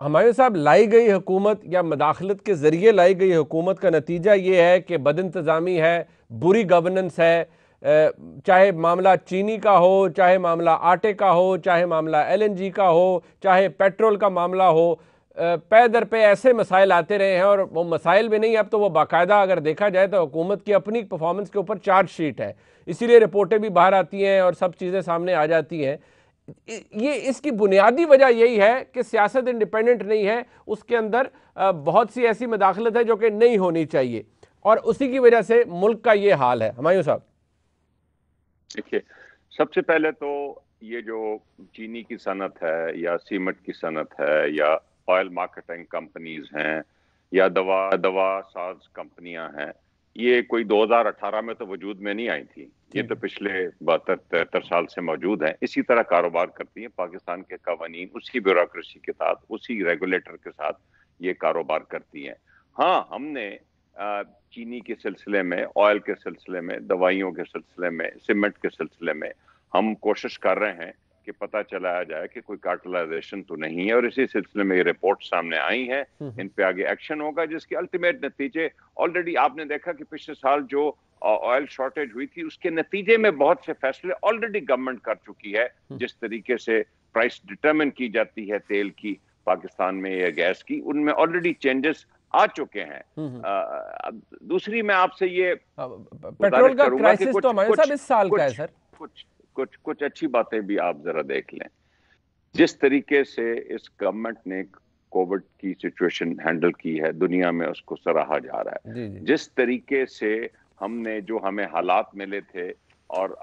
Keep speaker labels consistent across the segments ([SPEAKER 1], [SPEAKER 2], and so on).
[SPEAKER 1] हमारे साहब लाई गई हुकूमत या मदाखलत के ज़रिए लाई गई हुकूमत का नतीजा ये है कि बदइंतज़ामी है, बुरी गवर्नेंस है। चाहे मामला चीनी का हो, चाहे मामला आटे का हो, चाहे मामला LNG का हो, चाहे पेट्रोल का मामला हो, पे दर पे ऐसे मसाइल आते रहे हैं। और वो मसाइल भी नहीं, अब तो वो बाकायदा अगर देखा जाए तो हुकूमत की अपनी परफॉर्मेंस के ऊपर चार्जशीट है, इसीलिए रिपोर्टें भी बाहर आती हैं और सब चीज़ें सामने आ जाती हैं। ये इसकी बुनियादी वजह यही है कि सियासत इंडिपेंडेंट नहीं है, उसके अंदर बहुत सी ऐसी मदाखलत है जो कि नहीं होनी चाहिए, और उसी की वजह से मुल्क का ये हाल है। हुमायूं साहब,
[SPEAKER 2] देखिए, सबसे पहले तो ये जो चीनी की सनत है या सीमेंट की सनत है या ऑयल मार्केटिंग कंपनीज हैं या दवा साज कंपनियां हैं, ये कोई 2018 में तो वजूद में नहीं आई थी। ये तो पिछले 72-73 साल से मौजूद हैं। इसी तरह कारोबार करती हैं। पाकिस्तान के कवानीन उसी ब्यूरोक्रेसी के साथ, उसी रेगुलेटर के साथ ये कारोबार करती हैं। हाँ, हमने चीनी के सिलसिले में, ऑयल के सिलसिले में, दवाइयों के सिलसिले में, सीमेंट के सिलसिले में हम कोशिश कर रहे हैं कि पता चलाया जाए कि कोई कार्टेलाइजेशन तो नहीं है, और इसी सिलसिले में ये रिपोर्ट सामने आई है। इन पे आगे एक्शन होगा, जिसके अल्टीमेट नतीजे ऑलरेडी आपने देखा कि पिछले साल जो ऑयल शॉर्टेज हुई थी, उसके नतीजे में बहुत से फैसले ऑलरेडी गवर्नमेंट कर चुकी है। जिस तरीके से प्राइस डिटरमिन की जाती है तेल की पाकिस्तान में या गैस की, उनमें ऑलरेडी चेंजेस आ चुके हैं। दूसरी मैं आपसे ये
[SPEAKER 1] पेट्रोल का क्राइसिस तो हमारे साथ इस साल का है सर।
[SPEAKER 2] कुछ अच्छी बातें भी आप जरा देख लें। जिस तरीके से इस गवर्नमेंट ने कोविड की सिचुएशन हैंडल की है, दुनिया में उसको सराहा जा रहा है। जिस तरीके से हमने जो हमें हालात मिले थे और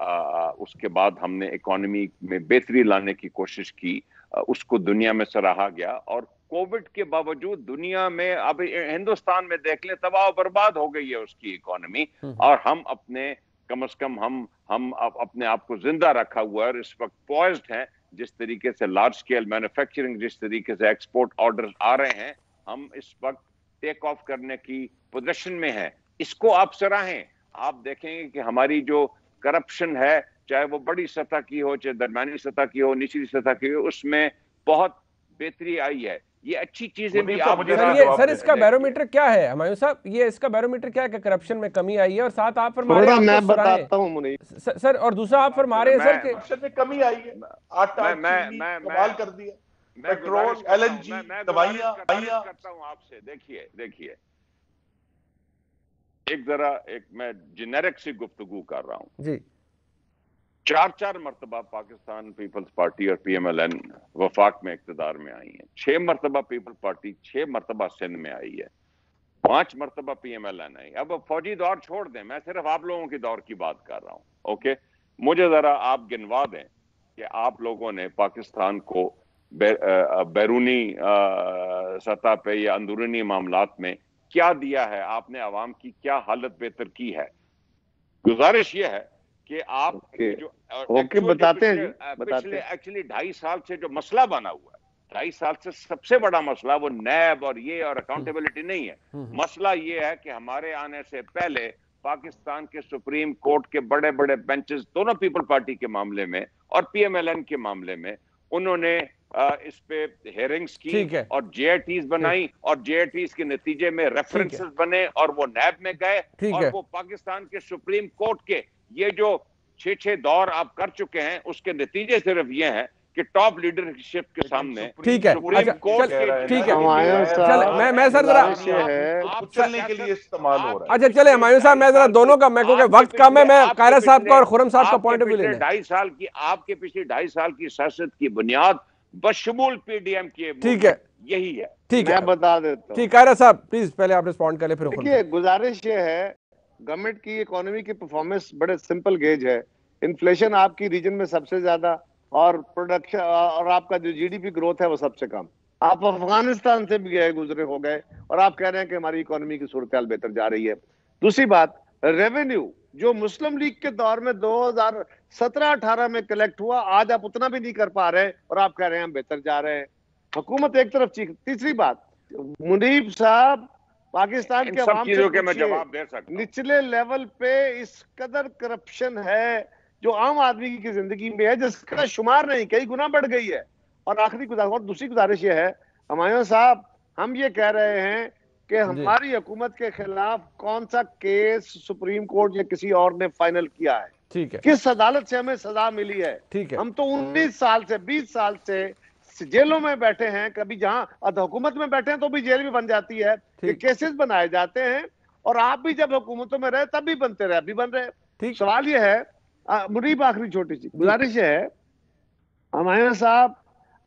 [SPEAKER 2] उसके बाद हमने इकोनॉमी में बेहतरी लाने की कोशिश की, उसको दुनिया में सराहा गया। और कोविड के बावजूद दुनिया में, अब हिंदुस्तान में देख लें, तबाह बर्बाद हो गई है उसकी इकोनॉमी, और हम अपने कम से कम हम अपने आप को जिंदा रखा हुआ है और इस वक्त पॉइज्ड हैं। जिस तरीके से लार्ज स्केल मैन्युफैक्चरिंग, जिस तरीके से एक्सपोर्ट ऑर्डर्स आ रहे हैं, हम इस वक्त टेक ऑफ करने की पोजीशन में हैं। इसको आप सराहें। आप देखेंगे कि हमारी जो करप्शन है, चाहे वो बड़ी सतह की हो, चाहे दरमियानी सतह की हो, निचली सतह की हो, उसमें बहुत बेहतरी आई है। ये अच्छी चीजें भी आप
[SPEAKER 1] सर इसका बैरोमीटर क्या है हमायूं साहब? ये इसका बैरोमीटर क्या है कि करप्शन में कमी आई है? और साथ आप फरमा रहे हैं, मैं बताता हूं सर, और दूसरा आप फरमा रहे हैं सर कि
[SPEAKER 3] करप्शन में कमी आई है। आटा कमाल कर दिया, पेट्रोल, LNG, दवाइयां
[SPEAKER 2] करता हूं आपसे। देखिए एक मैं जेनेरिक सी गुफ्तगू कर रहा हूं
[SPEAKER 1] जी।
[SPEAKER 2] 4 मरतबा पाकिस्तान पीपल्स पार्टी और PMLN वफाक में इक्तदार में आई है। 6 मरतबा पीपल्स पार्टी 6 मरतबा सिंध में आई है। 5 मरतबा PMLN आई। अब फौजी दौर छोड़ दें, मैं सिर्फ आप लोगों के दौर की बात कर रहा हूं। ओके, मुझे जरा आप गिनवा दें कि आप लोगों ने पाकिस्तान को बैरूनी सतह पे या अंदरूनी मामलात में क्या दिया है, आपने आवाम की क्या हालत बेहतर की है। गुजारिश यह है कि आप जो
[SPEAKER 4] बताते हैं
[SPEAKER 2] पिछले एक्चुअली 2.5 साल से जो मसला बना हुआ है, 2.5 साल से सबसे बड़ा मसला वो नैब और ये और अकाउंटेबिलिटी नहीं है। मसला ये है कि हमारे आने से पहले पाकिस्तान के सुप्रीम कोर्ट के बड़े बड़े बेंचेस, दोनों पीपल पार्टी के मामले में और PMLN के मामले में, उन्होंने इस पे हेयरिंग्स की और JITs बनाई, और JITs के नतीजे में रेफरेंसेस बने और वो नैब में गए, और वो पाकिस्तान के सुप्रीम कोर्ट के ये जो 6 दौर आप कर चुके हैं, उसके नतीजे सिर्फ ये हैं कि टॉप लीडरशिप के सामने
[SPEAKER 1] ठीक है।
[SPEAKER 2] सुप्रीम कोर्ट
[SPEAKER 1] ठीक है, चल मैं सर जरा
[SPEAKER 3] चलने के लिए इस्तेमाल हो रहा है।
[SPEAKER 1] अच्छा चले हमायूं साहब, मैं जरा दोनों का, मैं क्योंकि वक्त कम है, मैं कायरा साहब का और खुरम साहब का पॉइंट ऑफ व्यू लेना।
[SPEAKER 2] 2.5 साल की आपके पिछले 2.5 साल की सियासत की बुनियाद बशमूल PDM की
[SPEAKER 1] ठीक है,
[SPEAKER 2] यही है।
[SPEAKER 1] ठीक है,
[SPEAKER 4] मैं बता देता हूं।
[SPEAKER 1] ठीक, कायरा साहब प्लीज पहले आप रिस्पॉन्ड कर ले, फिर
[SPEAKER 4] देखिए, गुजारिश ये है, गवर्नमेंट की इकोनॉमी की परफॉर्मेंस बड़े सिंपल गेज है। इन्फ्लेशन आपकी रीजन में सबसे ज्यादा, और प्रोडक्शन और आपका जो GDP ग्रोथ है वो सबसे कम। आप अफगानिस्तान से भी गए गुजरे हो गए और आप कह रहे हैं कि हमारी इकोनॉमी की सूरत हाल बेहतर जा रही है। दूसरी बात, रेवेन्यू जो मुस्लिम लीग के दौर में 2017-18 में कलेक्ट हुआ, आज आप उतना भी नहीं कर पा रहे और आप कह रहे हैं हम बेहतर जा रहे हैं। हुकूमत एक तरफ चीख। तीसरी बात, मुनीब साहब, पाकिस्तान के अवाम से
[SPEAKER 2] मैं जवाब दे सकता हूं,
[SPEAKER 4] निचले लेवल पे इस कदर करप्शन है जो आम आदमी की जिंदगी में है, जिसका शुमार नहीं, कई गुना बढ़ गई है। और आखिरी गुजारिश, और दूसरी गुजारिश यह है, हुमायूं साहब, हम ये कह रहे हैं कि हमारी हुकूमत के खिलाफ कौन सा केस सुप्रीम कोर्ट या किसी और ने फाइनल किया है,
[SPEAKER 1] ठीक है,
[SPEAKER 4] किस अदालत से हमें सजा मिली है।
[SPEAKER 1] ठीक है,
[SPEAKER 4] हम तो 19 साल से 20 साल से जेलों में बैठे हैं, कभी जहां हुकूमत में बैठे हैं तो भी जेल भी बन जाती है, कि केसेस बनाए जाते हैं, और आप भी जब हुकूमतों में रहे तब भी बनते रहे, अभी बन रहे। सवाल ये है, मुरीब आखिरी छोटी सी गुजारिश है हुमायूं साहब,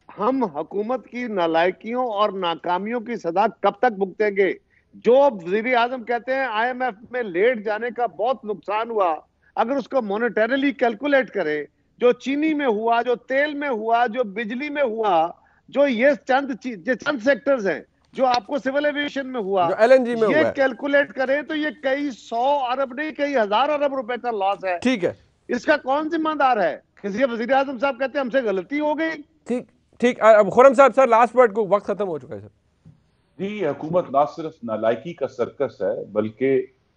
[SPEAKER 4] हम हुकूमत की नालायकियों और नाकामियों की सजा कब तक भुगतेंगे? जो वजीर आजम कहते हैं IMF में लेट जाने का बहुत नुकसान हुआ, अगर उसको मॉनेटरीली कैलकुलेट करें, जो चीनी में हुआ, जो तेल में हुआ, जो बिजली में हुआ, जो ये चंद सेक्टर्स हैं जो आपको सिविल एविएशन में हुआ,
[SPEAKER 1] LNG में
[SPEAKER 4] ये कैलकुलेट करें तो ये कई 100 अरब नहीं, कई 1000 अरब रुपए का लॉस है।
[SPEAKER 1] ठीक है,
[SPEAKER 4] इसका कौन जिम्मेदार है? किसी वजीर आजम साहब कहते हैं हमसे गलती हो गई।
[SPEAKER 1] ठीक ठीक। अब खुर्रम साहब, सर लास्ट वर्ड को, वक्त खत्म हो चुका है सर।
[SPEAKER 5] जी, हुकूमत ना सिर्फ नालायकी का सर्कस है बल्कि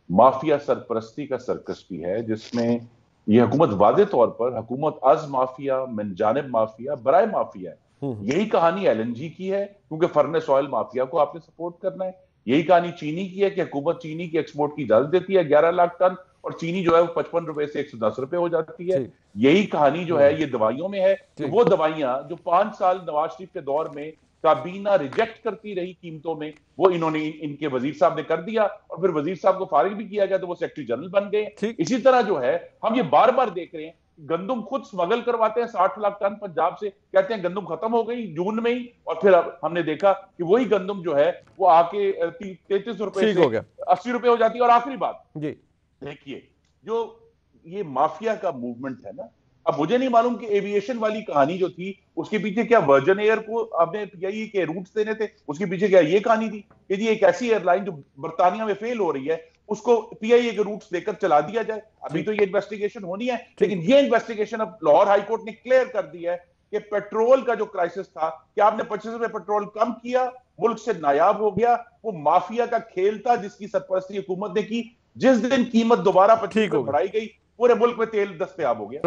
[SPEAKER 5] माफिया सरपरस्ती का सर्कस भी है, जिसमें यह हुकूमत वादे तौर पर हुकूमत अज माफिया, मिन जानिब माफिया, बराए माफिया है। यही कहानी LNG की है, क्योंकि फर्नेस ऑयल माफिया को आपने सपोर्ट करना है। यही कहानी चीनी की है कि हुकूमत चीनी की एक्सपोर्ट की इजाजत देती है 11 लाख टन, और चीनी जो है वो 55 रुपए से 110 रुपए हो जाती है। यही कहानी जो है ये दवाइयों में है, कि वो दवाइयां जो 5 साल नवाज शरीफ के दौर में काबीना रिजेक्ट करती रही कीमतों में, वो इन्होंने, इनके वजीर साहब ने कर दिया, और फिर वजीर साहब को फारिग भी किया गया तो वो सेक्रेटरी जनरल बन गए। इसी तरह जो है हम ये बार बार देख रहे हैं, गंदुम खुद स्मगल करवाते हैं 60 लाख टन पंजाब से, कहते हैं गंदुम खत्म हो गई जून में ही, और फिर अब हमने देखा कि वही गंदुम जो है वो आके 33 रुपए से 80 रुपए हो जाती है। और आखिरी बात जी देखिए, जो ये माफिया का मूवमेंट है ना, अब मुझे नहीं मालूम कि एविएशन वाली कहानी जो थी उसके पीछे क्या वर्जन एयर को आपने PIE के रूट्स देने थे, उसके पीछे क्या ये कहानी थी कि जी एक ऐसी एयरलाइन जो बर्तानिया में फेल हो रही है उसको PIE के रूट्स देकर चला दिया जाए। अभी तो ये इन्वेस्टिगेशन होनी है, लेकिन ये इन्वेस्टिगेशन अब लाहौर हाईकोर्ट ने क्लियर कर दिया है कि पेट्रोल का जो क्राइसिस था, कि आपने 25 रुपए पेट्रोल कम किया, मुल्क से नायाब हो गया, वो माफिया का खेल था जिसकी सरपरस्ती हुकूमत ने की। जिस दिन कीमत दोबारा 25 रुपए बढ़ाई गई, पूरे मुल्क में तेल दस्तयाब हो गया।